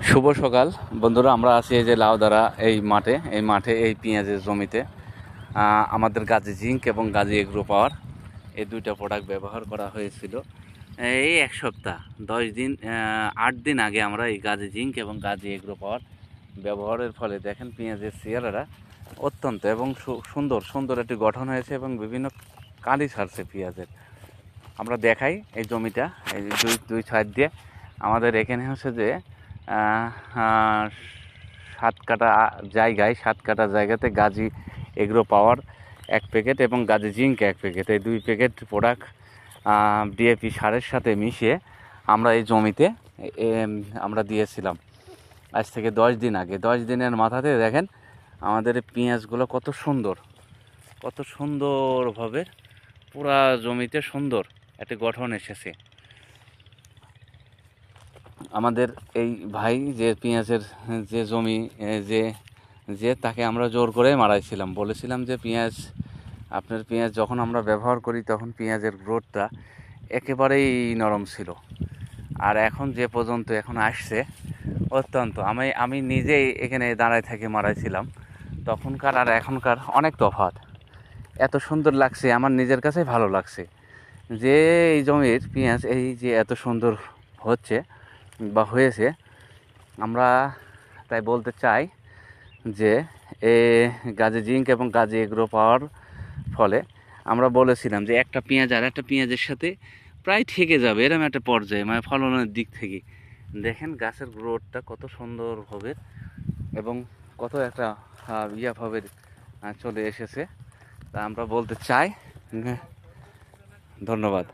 শুভ সকাল বন্ধুরা, আমরা আছি এই যে লাউদারা এই মাঠে এই পেঁয়াজের জমিতে। আমাদের গাজী জিঙ্ক এবং গাজী এগ্রো পাওয়ার এই দুইটা প্রোডাক্ট ব্যবহার করা হয়েছিল এই এক সপ্তাহ 10 দিন 8 দিন আগে। আমরা এই গাজী জিঙ্ক এবং গাজী এগ্রো পাওয়ার ব্যবহারের ফলে দেখেন পেঁয়াজের চেহারাটা অত্যন্ত এবং সুন্দর সুন্দর একটি গঠন হয়েছে এবং বিভিন্ন কালি ছাড়ছে পেঁয়াজের। আমরা দেখাই এই জমিটা, এই দুই সাইড দিয়ে আমাদের এখানে হচ্ছে যে 7 কাটা জায়গাতে গাজী এগ্রো পাওয়ার 1 প্যাকেট এবং গাজী জিঙ্ক 1 প্যাকেট, এই 2 প্যাকেট প্রোডাক্ট ডিএপি সারের সাথে মিশিয়ে আমরা এই জমিতে আমরা দিয়েছিলাম আজ থেকে 10 দিন আগে। 10 দিনের মাথাতে দেখেন আমাদের পেঁয়াজগুলো কত সুন্দরভাবে পুরা জমিতে সুন্দর একটা গঠন এসেছে। আমাদের এই ভাই যে পেঁয়াজের যে জমি যে তাকে আমরা জোর করে মারাইছিলাম, বলেছিলাম যে আপনার পেঁয়াজ যখন আমরা ব্যবহার করি তখন পেঁয়াজের গ্রোথটা একেবারেই নরম ছিল, আর এখন যে পর্যন্ত এখন আসছে অত্যন্ত। আমি নিজেই এখানে দাঁড়ায় থেকে মারাইছিলাম, তখনকার আর এখনকার অনেক তফাৎ। এত সুন্দর লাগছে, আমার নিজের কাছে ভালো লাগছে যে এই জমির পেঁয়াজ এই যে এত সুন্দর হচ্ছে বা হয়েছে। আমরা তাই বলতে চাই যে গাজী জিঙ্ক এবং গাজী এগ্রো পাওয়ার ফলে আমরা বলেছিলাম যে একটা পেঁয়াজ আর একটা পেঁয়াজের সাথে প্রায় ঠেকে যাবে এরকম একটা পর্যায়ে, মানে ফলনের দিক থেকে দেখেন গাছের গ্রোথটা কত সুন্দর হবে এবং কত একটা ভাবে চলে এসেছে। তা আমরা বলতে চাই ধন্যবাদ।